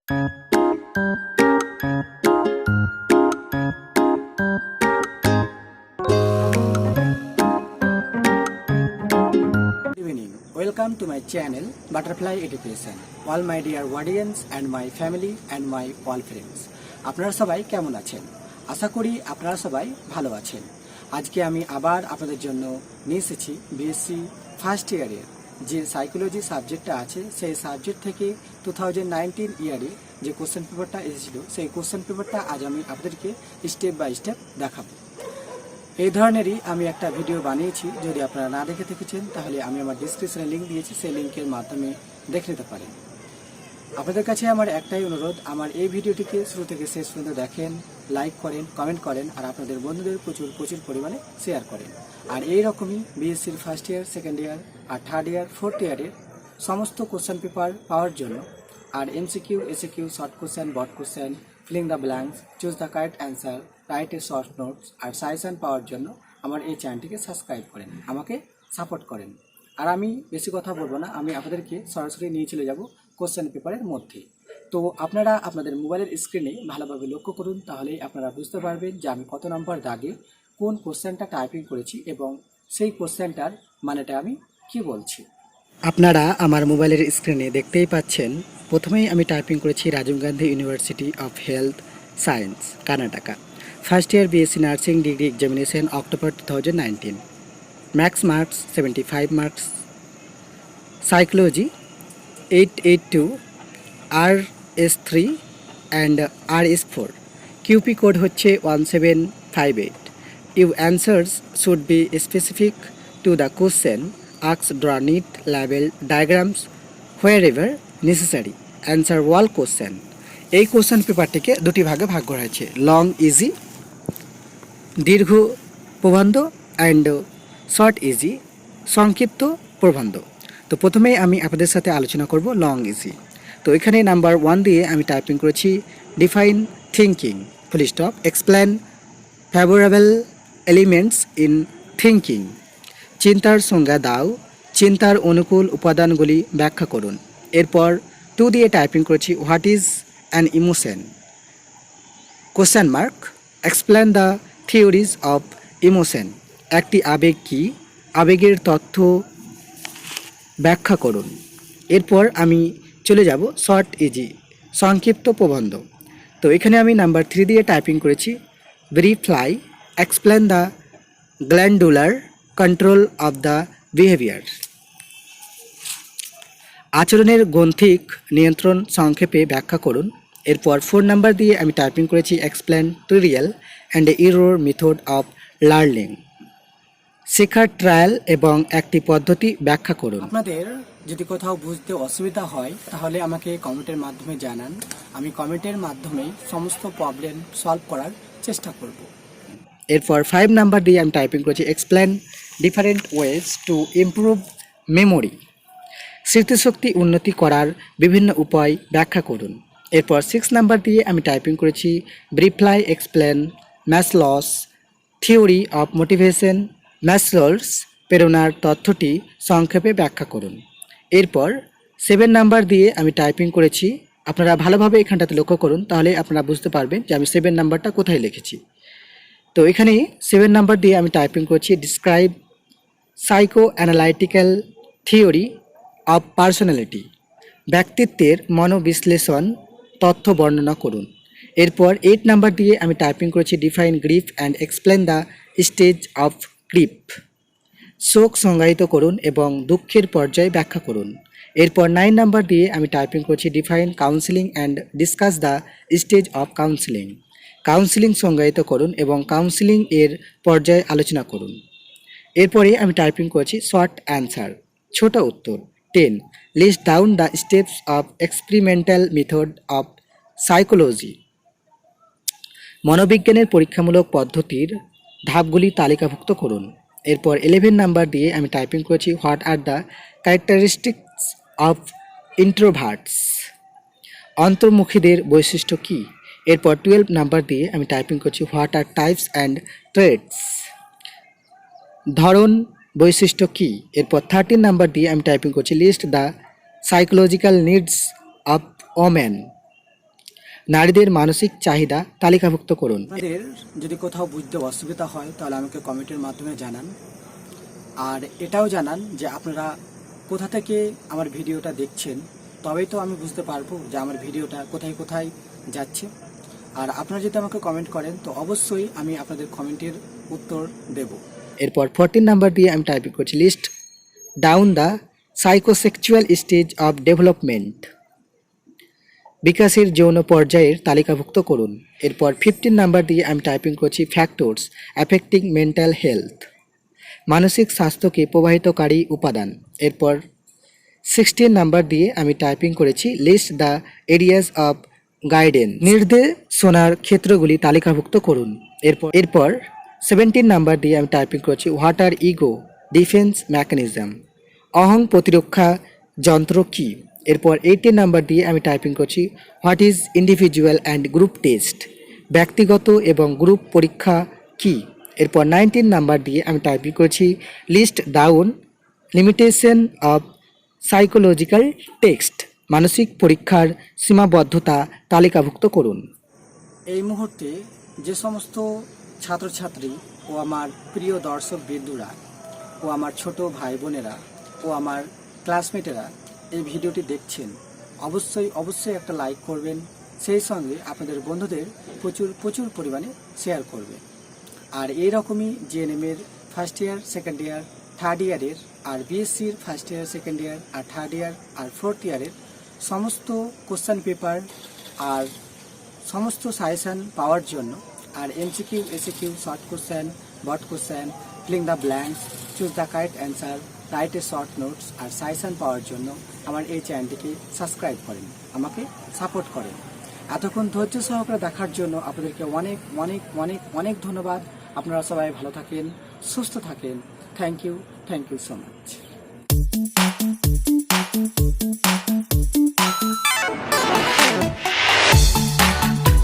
evening. Welcome to my channel Butterfly Education. All my dear audience and my family and my all friends. আপনারা সবাই কেমন আছেন? আশা করি আপনারা সবাই ভালো আছেন। আজকে আমি আবার আপনাদের জন্য নিয়ে এসেছি B.Sc ফার্স্ট ইয়ারের যে সাইকোলজি সাবজেক্টটা আছে সেই সাবজেক্ট থেকে 2019 ইয়ারে যে কোশ্চেন পেপারটা এসেছিল সেই কোশ্চেন পেপারটা আজ আমি আপনাদেরকে স্টেপ বাই স্টেপ দেখাবো। এই ধরনেরই আমি একটা ভিডিও বানিয়েছি, যদি আপনারা না দেখে থেকেছেন তাহলে আমি আমার ডিসক্রিপশনে লিঙ্ক দিয়েছি, সেই লিঙ্কের মাধ্যমে দেখে নিতে পারেন। আপনাদের কাছে আমার একটাই অনুরোধ, আমার এই ভিডিওটিকে শুরু থেকে শেষ পর্যন্ত দেখেন, লাইক করেন, কমেন্ট করেন আর আপনাদের বন্ধুদের প্রচুর পরিমাণে শেয়ার করেন। আর এই রকমই B.Sc-র ফার্স্ট ইয়ার, সেকেন্ড ইয়ার আর থার্ড ইয়ার, ফোর্থ ইয়ারের সমস্ত কোশ্চেন পেপার পাওয়ার জন্য আর MCQ, SAQ, শর্ট কোশ্চেন, বড question, filling the blanks, choose the correct answer, write a short notes আর সাজেশন পাওয়ার জন্য আমার এই চ্যানেলটিকে সাবস্ক্রাইব করেন, আমাকে সাপোর্ট করেন। আর আমি বেশি কথা বলবো না, আমি আপনাদেরকে সরাসরি নিয়ে চলে যাব কোশ্চেন পেপারের মধ্যে। তো আপনারা আপনাদের মোবাইলের স্ক্রিনে ভালোভাবে লক্ষ্য করুন, তাহলেই আপনারা বুঝতে পারবেন যে আমি কত নম্বর দাগে কোন কোশ্চেনটা টাইপিং করেছি এবং সেই কোশ্চেনটার মানেটা আমি কি বলছি। আপনারা আমার মোবাইলের স্ক্রিনে দেখতেই পাচ্ছেন, প্রথমেই আমি টাইপিং করেছি Rajiv Gandhi university of health science, Karnataka, first year B.Sc nursing degree examination October 2019, max marks 75 marks, psychology 882, RS3 and RS4, QP code হচ্ছে 1758। You answers should be specific to the question, ask, draw neat label diagrams wherever necessary, answer all question। এই question পেপারটিকে দুটি ভাগে ভাগ করা হয়েছে, long easy দীর্ঘ প্রবন্ধ and short easy সংক্ষিপ্ত প্রবন্ধ। তো প্রথমেই আমি আপনাদের সাথে আলোচনা করব লং ইজি। তো এখানে নাম্বার 1 দিয়ে আমি টাইপিং করেছি define thinking, full stop, explain favourable elements in thinking, চিন্তার সংজ্ঞা দাও, চিন্তার অনুকূল উপাদানগুলি ব্যাখ্যা করুন। এরপর 2 দিয়ে টাইপিং করেছি what is an emotion, question mark, explain the theories of emotion, একটি আবেগ কী, আবেগের তথ্য ব্যাখ্যা করুন। এরপর আমি চলে যাব শর্ট ইজি, সংক্ষিপ্ত প্রবন্ধ। তো এখানে আমি নাম্বার 3 দিয়ে টাইপিং করেছি briefly, explain the glandular control of the behaviour, আচরণের গ্রন্থিক নিয়ন্ত্রণ সংক্ষেপে ব্যাখ্যা করুন। এরপর 4 নাম্বার দিয়ে আমি টাইপিং করেছি explain trial and error method of learning, শেখার ট্রায়াল এবং একটি পদ্ধতি ব্যাখ্যা করুন। আপনাদের যদি কোথাও বুঝতে অসুবিধা হয় তাহলে আমাকে কমেন্টের মাধ্যমে জানান, আমি কমেন্টের মাধ্যমে সমস্ত প্রবলেম সলভ করার চেষ্টা করব। এরপর 5 নাম্বার দিয়ে আমি টাইপিং করেছি explain different ways to improve memory, স্মৃতিশক্তি উন্নতি করার বিভিন্ন উপায় ব্যাখ্যা করুন। এরপর 6 নাম্বার দিয়ে আমি টাইপিং করেছি briefly explain ম্যাসলস theory of motivation, ম্যাসলস প্রেরণার তথ্যটি সংক্ষেপে ব্যাখ্যা করুন। এরপর 7 নাম্বার দিয়ে আমি টাইপিং করেছি, আপনারা ভালোভাবে এখানটাতে লক্ষ্য করুন, তাহলে আপনারা বুঝতে পারবেন যে আমি 7 নাম্বারটা কোথায় লিখেছি। তো এখানে 7 নাম্বার দিয়ে আমি টাইপিং করেছি describe psycho analytical theory of personality, ব্যক্তিত্বের মনোবিশ্লেষণ তথ্য বর্ণনা করুন। এরপর 8 নাম্বার দিয়ে আমি টাইপিং করেছি define grief and explain the stage of grief, শোক সংজ্ঞায়িত করুন এবং দুঃখের পর্যায় ব্যাখ্যা করুন। এরপর 9 নাম্বার দিয়ে আমি টাইপিং করেছি define counselling and discuss the stage of counselling, counselling সংজ্ঞায়িত করুন এবং কাউন্সিলিং এর পর্যায়ে আলোচনা করুন। এরপরে আমি টাইপিং করেছি শর্ট অ্যান্সার, ছোট উত্তর। 10 list down the steps of experimental method of psychology, মনোবিজ্ঞানের পরীক্ষামূলক পদ্ধতির ধাপগুলি তালিকাভুক্ত করুন। এরপর 11 নাম্বার দিয়ে আমি টাইপিং করেছি what are the characteristics of introverts, অন্তর্মুখীদের বৈশিষ্ট্য কী। এরপর 12 নাম্বার দিয়ে আমি টাইপিং করছি what are types and traits, ধরন বৈশিষ্ট্য কী। এরপর 13 নাম্বার দিয়ে আমি টাইপিং করছি list the psychological needs of women, নারীদের মানসিক চাহিদা তালিকাভুক্ত করুন। আপনাদের যদি কোথাও বুঝতে অসুবিধা হয় তাহলে আমাকে কমেন্টের মাধ্যমে জানান, আর এটাও জানান যে আপনারা কোথা থেকে আমার ভিডিওটা দেখছেন, তবেই তো আমি বুঝতে পারবো যে আমার ভিডিওটা কোথায় কোথায় যাচ্ছে। আর আপনারা যদি আমাকে কমেন্ট করেন তো অবশ্যই আমি আপনাদের কমেন্টের উত্তর দেব। এরপর 14 নাম্বার দিয়ে আমি টাইপিং করছি list down the psychosexual stage of development. বিকাশের যৌন পর্যায়ের তালিকাভুক্ত করুন। এরপর 15 নাম্বার দিয়ে আমি টাইপিং করছি ফ্যাক্টরস অ্যাফেক্টিং মেন্টাল হেলথ। মানসিক স্বাস্থ্যকে প্রভাবিতকারী উপাদান। এরপর 16 নাম্বার দিয়ে আমি টাইপিং করেছি list the areas of guidance. নির্দেশনার ক্ষেত্রগুলি তালিকাভুক্ত করুন। এরপর 17 নাম্বার দিয়ে আমি টাইপিং করছি what R ego defence mechanism. অহং প্রতিরক্ষা যন্ত্র কী। এরপর 18 নাম্বার দিয়ে আমি টাইপিং করছি what is individual and group test. ব্যক্তিগত এবং গ্রুপ পরীক্ষা কী। এরপর 19 নাম্বার দিয়ে আমি টাইপিং করছি list down limitation of psychological text. মানসিক পরীক্ষার সীমাবদ্ধতা তালিকাভুক্ত করুন। এই মুহূর্তে যে সমস্ত ছাত্রছাত্রী ও আমার প্রিয় দর্শক বৃন্দুরা ও আমার ছোট ভাই বোনেরা ও আমার ক্লাসমেটেরা এই ভিডিওটি দেখছেন, অবশ্যই একটা লাইক করবেন, সেই সঙ্গে আপনাদের বন্ধুদের প্রচুর পরিমাণে শেয়ার করবেন। আর এইরকমই জিএনএমের first year second year third ইয়ারের আর B.Sc first year second year আর থার্ড ইয়ার আর ফোর্থ ইয়ারের সমস্ত কোশ্চেন পেপার আর সমস্ত সাজেশান পাওয়ার জন্য, আর MCQ SCQ শর্ট কোশ্চেন বট question filling the blanks choose the correct answer write a short notes আর সাজেশান পাওয়ার জন্য আমার এই চ্যানেলটিকে সাবস্ক্রাইব করেন, আমাকে সাপোর্ট করেন। এতক্ষণ ধৈর্য সহকারে দেখার জন্য আপনাদেরকে অনেক অনেক অনেক অনেক ধন্যবাদ। আপনারা সবাই ভালো থাকেন, সুস্থ থাকেন। Thank you so much.